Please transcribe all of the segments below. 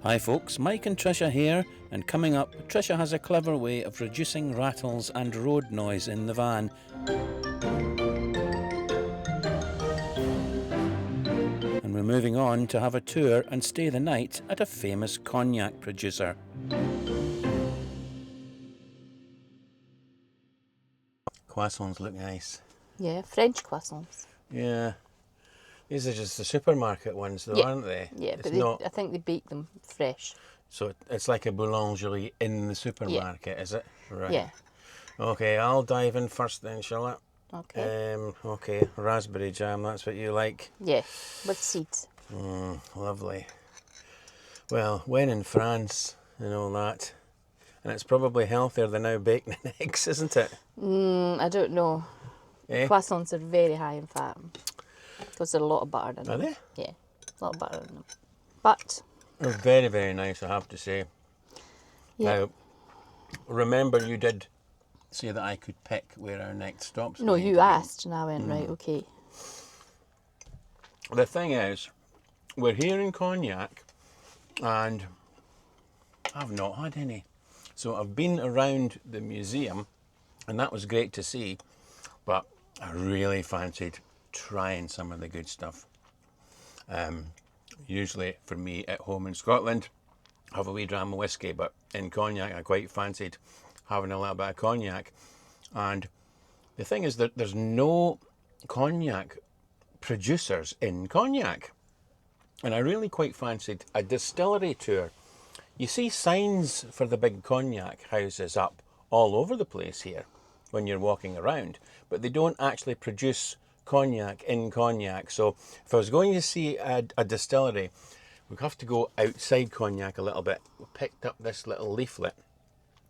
Hi folks, Mike and Tricia here, and coming up, Tricia has a clever way of reducing rattles and road noise in the van. And we're moving on to have a tour and stay the night at a famous cognac producer. Croissants look nice. Yeah, French croissants. Yeah, these are just the supermarket ones though, aren't they? Yeah, It's but not. I think they bake them fresh. So it's like a boulangerie in the supermarket, is it? Right. Yeah. Okay, I'll dive in first then, shall I? Okay. Okay, raspberry jam, that's what you like. Yeah, with seeds. Lovely. Well, when in France and all that, and it's probably healthier than now bacon and eggs, isn't it? I don't know. Eh? Croissants are very high in fat because there's a lot of butter in Are them. they? Yeah, a lot of butter in them. But They're very, very nice, I have to say. yeah, Now, remember you did say that I could pick where our next stop's no, going you to be. asked and I went right. Okay. The thing is, we're here in Cognac, and I've not had any. So I've been around the museum, and that was great to see, but I really fancied trying some of the good stuff. Usually for me at home in Scotland, I have a wee dram of whiskey, but in Cognac I quite fancied having a little bit of cognac. And the thing is that there's no cognac producers in Cognac, and I really quite fancied a distillery tour. You see signs for the big cognac houses up all over the place here when you're walking around, but they don't actually produce cognac in Cognac. So if I was going to see a distillery, we'd have to go outside Cognac a little bit. We picked up this little leaflet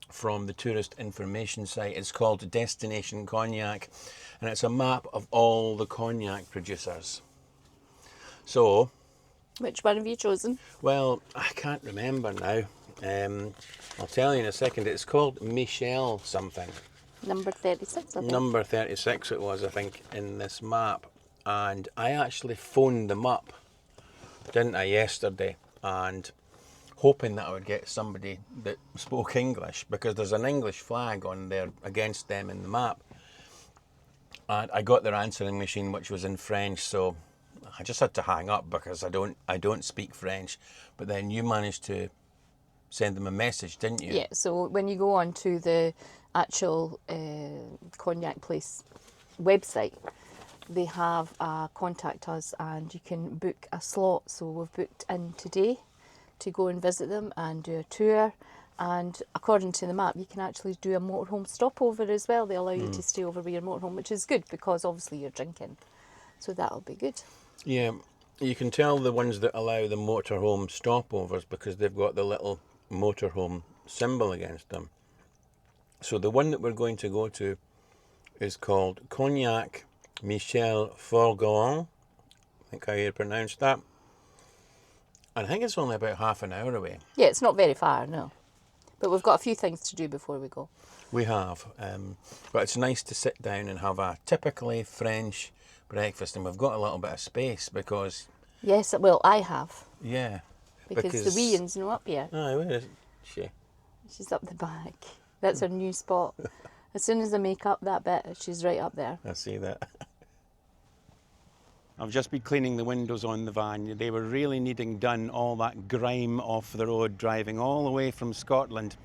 from the tourist information site. It's called Destination Cognac, and it's a map of all the cognac producers. So, Which one have you chosen? well, I can't remember now. I'll tell you in a second. It's called Michel something. Number 36, I think. Number 36 it was, I think, in this map. And I actually phoned them up, didn't I, yesterday, and hoping that I would get somebody that spoke English, because there's an English flag on there against them in the map. And I got their answering machine, which was in French, so I just had to hang up because I don't speak French. But then you managed to send them a message, didn't you? Yeah, so when you go on to the actual cognac place website, they have contact us and you can book a slot. So we've booked in today to go and visit them and do a tour. And according to the map, you can actually do a motorhome stopover as well. They allow you to stay over with your motorhome, which is good because obviously you're drinking. So that'll be good. Yeah, you can tell the ones that allow the motorhome stopovers because they've got the little motorhome symbol against them. So the one that we're going to go to is called Cognac Michel Forgeron. I think how you pronounce that. And I think it's only about half an hour away. Yeah, it's not very far, no. But we've got a few things to do before we go. We have, but it's nice to sit down and have a typically French breakfast, and we've got a little bit of space because... Yes, well, I have. Yeah. Because the wee one's not up yet. Aye, where is she? She's up the back. That's her new spot. As soon as I make up that bit, she's right up there. I see that. I've just been cleaning the windows on the van. They were really needing done, all that grime off the road driving all the way from Scotland.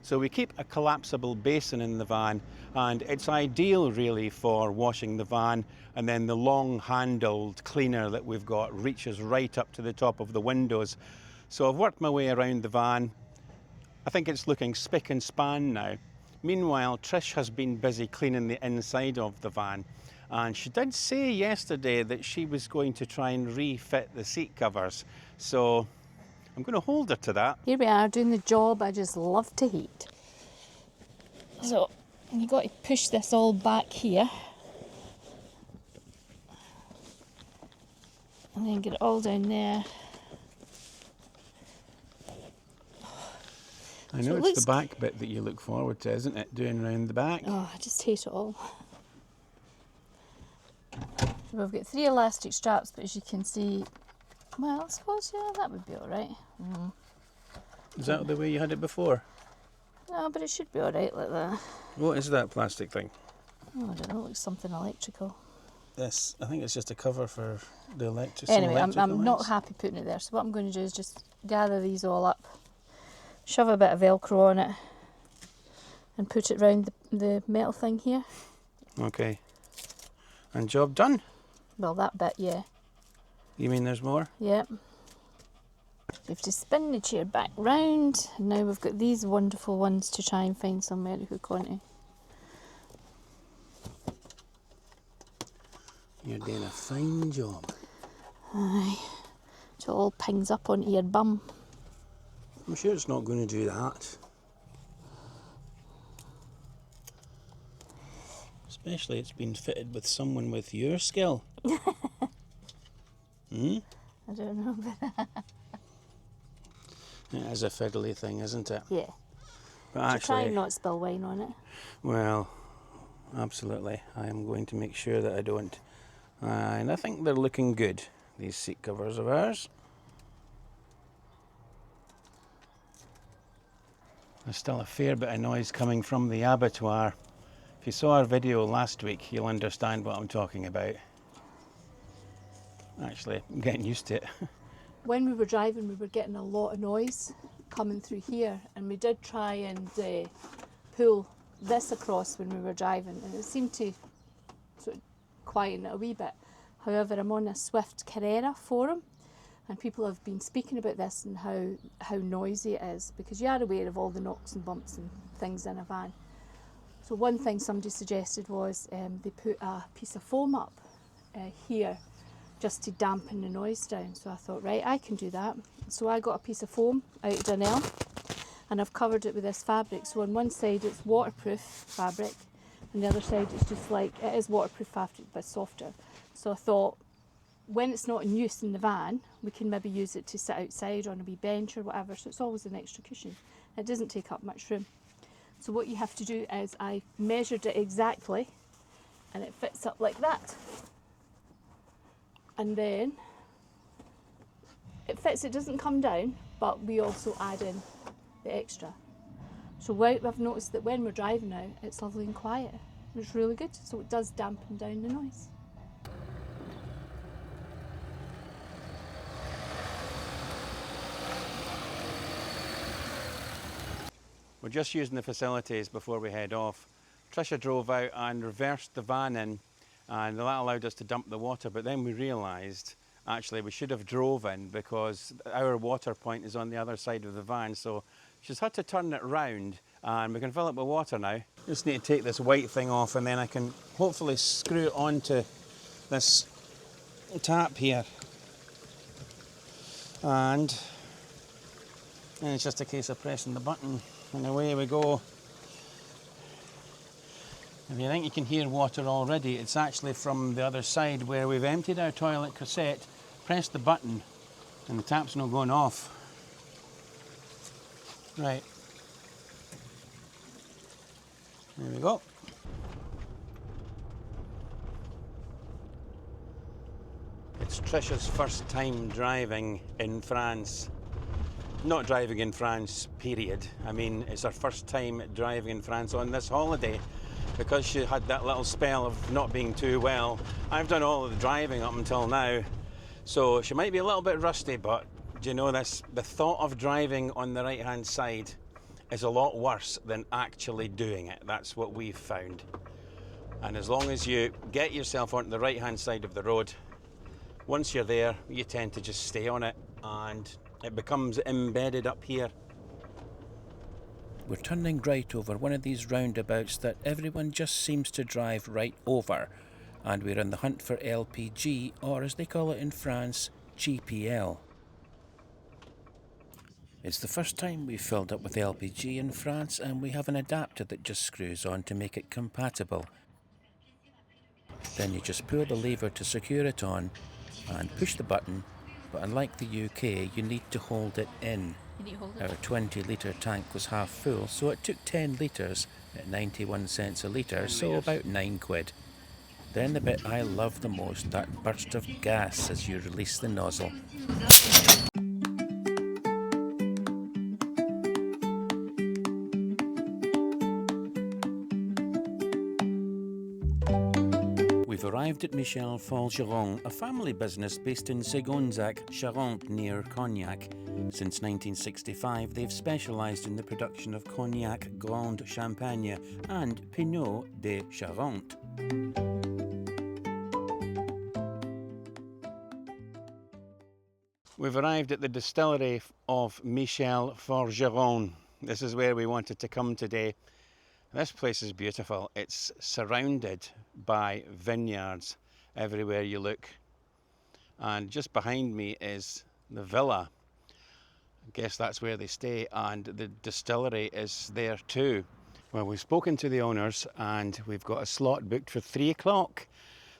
So we keep a collapsible basin in the van, and it's ideal really for washing the van, and then the long handled cleaner that we've got reaches right up to the top of the windows. So I've worked my way around the van. I think it's looking spick and span now. Meanwhile, Trish has been busy cleaning the inside of the van. And she did say yesterday that she was going to try and refit the seat covers. So I'm going to hold her to that. Here we are doing the job I just love to hate. So you got to push this all back here. And then get it all down there. I know it's the back bit that you look forward to, isn't it? Doing round the back. Oh, I just hate it all. We've got 3 elastic straps, but as you can see, well, I suppose, yeah, that would be all right. Is that the way you had it before? No, but it should be alright like that. What is that plastic thing? Oh, I don't know, it looks something electrical. This, I think it's just a cover for the electric. Anyway, I'm not happy putting it there, so what I'm going to do is just gather these all up, shove a bit of Velcro on it, and put it round the metal thing here. Okay. And job done? Well, that bit, yeah. You mean there's more? Yep. We have to spin the chair back round, and now we've got these wonderful ones to try and find somewhere to hook onto. You're doing a fine job. Aye. So it all pings up onto your bum. I'm sure it's not going to do that. Especially it's been fitted with someone with your skill. Hmm? I don't know about that. It is a fiddly thing, isn't it? Yeah. But So actually, try and not spill wine on it. well, absolutely. I am going to make sure that I don't. And I think they're looking good, these seat covers of ours. There's still a fair bit of noise coming from the abattoir. If you saw our video last week, you'll understand what I'm talking about. Actually, I'm getting used to it. When we were driving, we were getting a lot of noise coming through here, and we did try and pull this across when we were driving, and it seemed to sort of quieten it a wee bit. However, I'm on a Swift Carrera forum, and people have been speaking about this and how noisy it is, because you are aware of all the knocks and bumps and things in a van. So one thing somebody suggested was they put a piece of foam up here just to dampen the noise down. So I thought, right, I can do that. So I got a piece of foam out of Dunelm, and I've covered it with this fabric. So on one side it's waterproof fabric, and the other side it's just like, it is waterproof fabric but softer. So I thought, when it's not in use in the van, we can maybe use it to sit outside on a wee bench or whatever, so it's always an extra cushion. It doesn't take up much room. So what you have to do is, I measured it exactly, and it fits up like that. And then it fits, it doesn't come down, but we also add in the extra. So I've noticed that when we're driving now, it's lovely and quiet. It's really good, so it does dampen down the noise. We're just using the facilities before we head off. Tricia drove out and reversed the van in, and that allowed us to dump the water, but then we realised actually we should have drove in, because our water point is on the other side of the van, so she's had to turn it round, and we can fill it with water now. Just need to take this white thing off, and then I can hopefully screw it onto this tap here. And then it's just a case of pressing the button, and away we go. If you think you can hear water already, it's actually from the other side where we've emptied our toilet cassette. Press the button and the tap's not going off. Right. There we go. It's Tricia's first time driving in France. Not driving in France, period. I mean, it's her first time driving in France on this holiday, because she had that little spell of not being too well. I've done all of the driving up until now, so she might be a little bit rusty, but do you know this? The thought of driving on the right-hand side is a lot worse than actually doing it. That's what we've found. And as long as you get yourself onto the right-hand side of the road, once you're there, you tend to just stay on it, and it becomes embedded up here. We're turning right over one of these roundabouts that everyone just seems to drive right over, and we're on the hunt for LPG, or as they call it in France, GPL. It's the first time we've filled up with LPG in France, and we have an adapter that just screws on to make it compatible. Then you just pull the lever to secure it on and push the button, but unlike the UK, you need to hold it in. Our 20-litre tank was half full, so it took 10 litres at 91 cents a litre, so about £9. Then the bit I love the most, that burst of gas as you release the nozzle. We've arrived at Michel Forgeron, a family business based in Segonzac, Charente, near Cognac. Since 1965, they've specialised in the production of Cognac Grand Champagne and Pinot de Charente. We've arrived at the distillery of Michel Forgeron. This is where we wanted to come today. This place is beautiful. It's surrounded by vineyards everywhere you look. And just behind me is the villa. I guess that's where they stay, and the distillery is there too. Well, we've spoken to the owners and we've got a slot booked for 3 o'clock.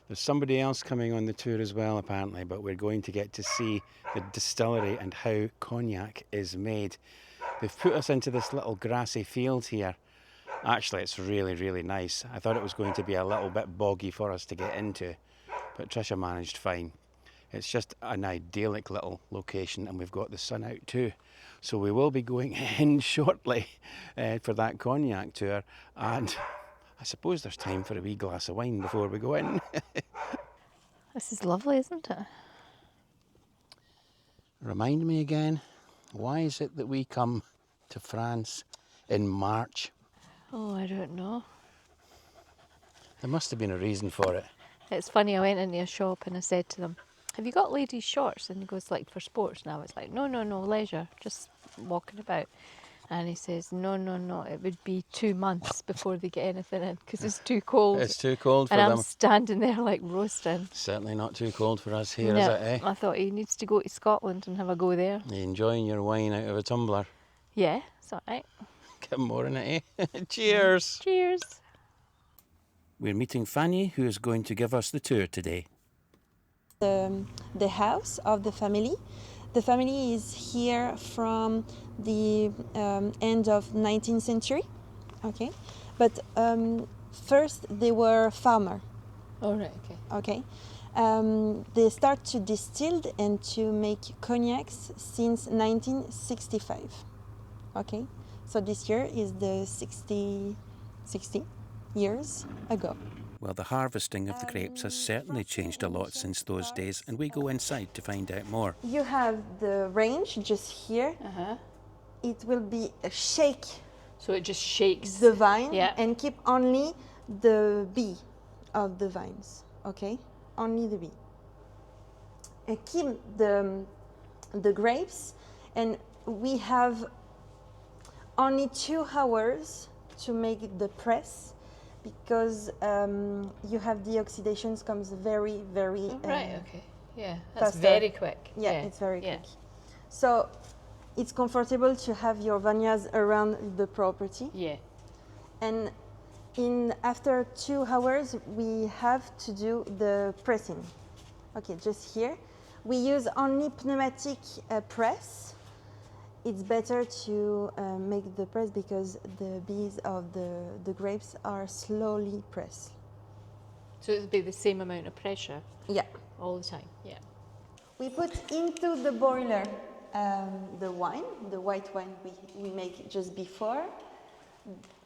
There's somebody else coming on the tour as well apparently, but we're going to get to see the distillery and how cognac is made. They've put us into this little grassy field here. Actually, it's really, really nice. I thought it was going to be a little bit boggy for us to get into, but Tricia managed fine. It's just an idyllic little location, and we've got the sun out too. So we will be going in shortly for that cognac tour, and I suppose there's time for a wee glass of wine before we go in. This is lovely, isn't it? Remind me again, why is it that we come to France in March? Oh, I don't know. There must have been a reason for it. It's funny, I went into a shop and I said to them, have you got ladies' shorts? And he goes, like, for sports? And I was like, no, leisure, just walking about. And he says, no, it would be 2 months before they get anything in because it's too cold. It's too cold for and them. I'm standing there like roasting. Certainly not too cold for us here, No, is it, eh? I thought he needs to go to Scotland and have a go there. Are you enjoying your wine out of a tumbler? Yeah, it's all right. Get more in it, eh? Cheers! Cheers. We're meeting Fanny, who is going to give us the tour today. The house of the family. The family is here from the end of 19th century, okay? But first they were farmer, All right, okay. okay? They start to distill and to make cognacs since 1965, okay? So this year is the 60 years ago. Well, the harvesting of the grapes has certainly changed a lot since those days, and we go inside to find out more. You have the range just here. Uh-huh. It will be a shake So it just shakes. the vine Yeah. and keep only the bee of the vines, okay? Only the bee. And keep the grapes, and we have only 2 hours to make the press because you have the oxidations comes very, very Right, okay. Yeah, that's faster. very quick. Yeah, it's very yeah. quick. So it's comfortable to have your vineyards around the property. Yeah. And after 2 hours, we have to do the pressing. Okay, just here. We use only pneumatic press. It's better to make the press because the bees of the grapes are slowly pressed. So it would be the same amount of pressure Yeah. all the time. Yeah. We put into the boiler the wine, the white wine we make just before.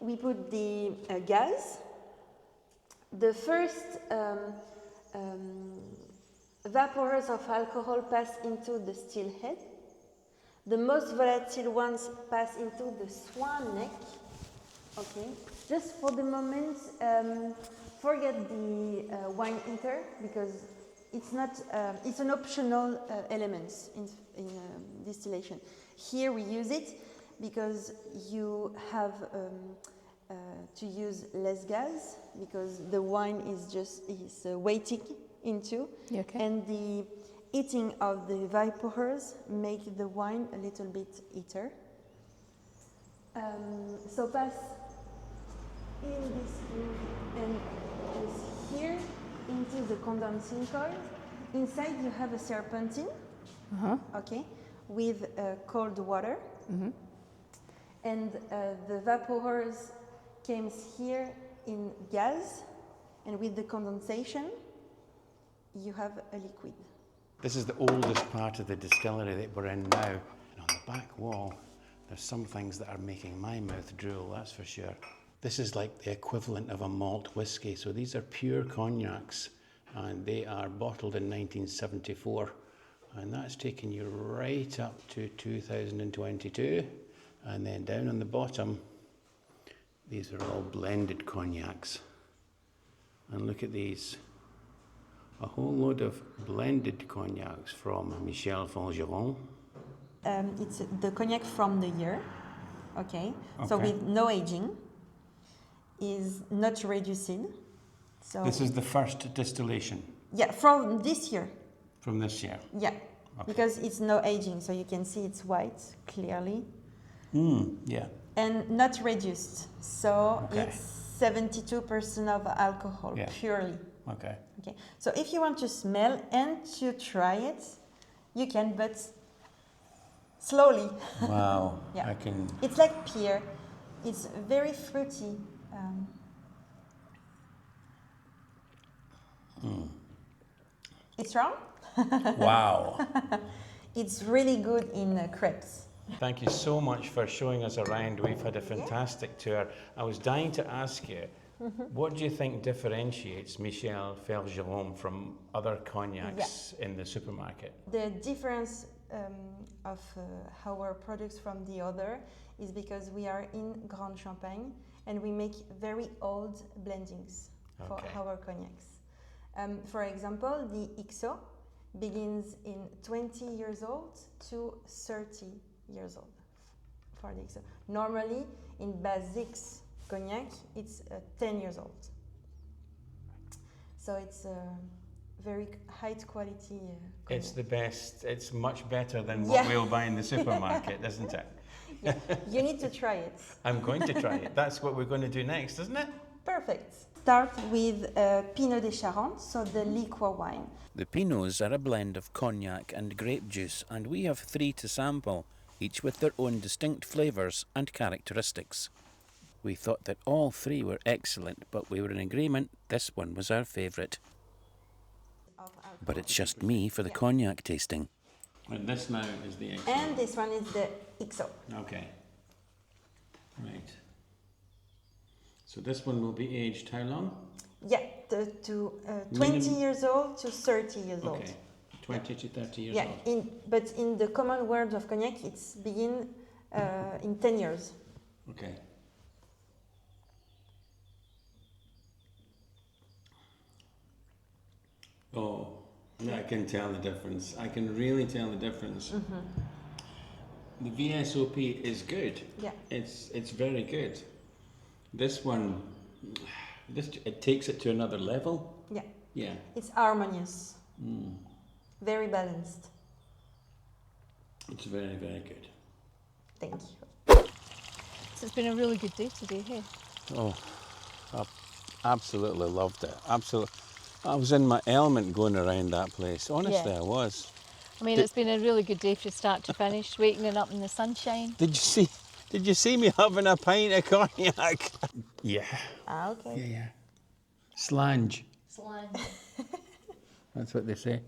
We put the gas. The first vapors of alcohol pass into the still head. The most volatile ones pass into the swan neck. Okay, just for the moment, forget the wine heater because it's not. It's an optional element in distillation. Here we use it because you have to use less gas because the wine is waiting into, Okay. and the heating of the vapors make the wine a little bit heater. So pass in this and is here into the condensing coil. Inside you have a serpentine, okay, with cold water, and the vapors comes here in gas, and with the condensation you have a liquid. This is the oldest part of the distillery that we're in now. And on the back wall, there's some things that are making my mouth drool, that's for sure. This is like the equivalent of a malt whiskey. So these are pure cognacs and they are bottled in 1974, and that's taken you right up to 2022. And then down on the bottom, these are all blended cognacs. And look at these. A whole load of blended cognacs from Michel Forgeron. It's the cognac from the year, okay? So with no aging, is not reduced. So This is the first distillation yeah, from this year. from this year. Yeah, because it's no aging, so you can see it's white clearly. Yeah. And not reduced, so Okay. it's 72% of alcohol purely. Okay. Okay, so if you want to smell and to try it, you can, but slowly. Wow. Yeah. I can. It's like pear. It's very fruity. It's strong. Wow. It's really good in crepes. Thank you so much for showing us around. We've had a fantastic tour. I was dying to ask you, what do you think differentiates Michel Forgeron from other cognacs in the supermarket? The difference of our products from the other is because we are in Grand Champagne and we make very old blendings for our cognacs. For example, the XO begins in 20 years old to 30 years old for the XO. Normally, in Basics cognac, it's 10 years old. So it's a very high quality cognac. It's the best. It's much better than what we'll buy in the supermarket, isn't it? Yeah, you need to try it. I'm going to try it. That's what we're going to do next, isn't it? Perfect. Start with Pinot des Charentes, so the liqueur wine. The Pinots are a blend of cognac and grape juice, and we have 3 to sample, each with their own distinct flavours and characteristics. We thought that all 3 were excellent, but we were in agreement this one was our favourite. But it's just me for the cognac tasting. And this now is the XO. And this one is the XO. Okay. Right. So this one will be aged how long? Yeah, to 20 years old to 30 years old. Okay. 20 to 30 years old. Yeah, but in the common world of cognac, it's begin in 10 years. Okay. Oh, I can tell the difference. I can really tell the difference. The VSOP is good. Yeah. It's very good. This one, it takes it to another level. Yeah. Yeah. It's harmonious. Very balanced. It's very, very good. Thank you. So it's been a really good day today, hey? Oh, I absolutely loved it. Absolutely. I was in my element going around that place. Honestly, I was. I mean, it's been a really good day from start to finish, waking up in the sunshine. Did you see me having a pint of cognac? Yeah. Ah, okay. Yeah. Slange. Slange. That's what they say.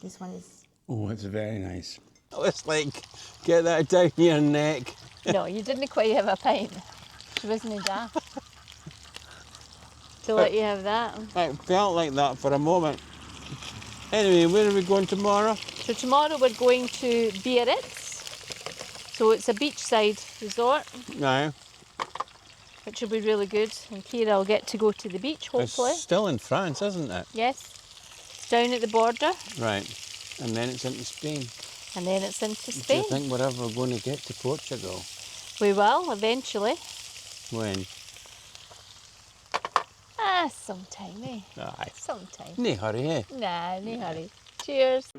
This one is... Oh, it's very nice. It's like, get that down your neck. No, you didn't quite have a pint. She wasn't daft to let you have that. It felt like that for a moment. Anyway, where are we going tomorrow? So tomorrow we're going to Biarritz. So it's a beachside resort, No. which will be really good. And Kira will get to go to the beach, hopefully. It's still in France, isn't it? Yes. It's down at the border. Right. And then it's into Spain. And then it's into Do Spain. you think we're ever going to get to Portugal? We will, eventually. When? Sometime, eh? Aye. Sometime. No hurry, eh? Nah, no hurry. Cheers.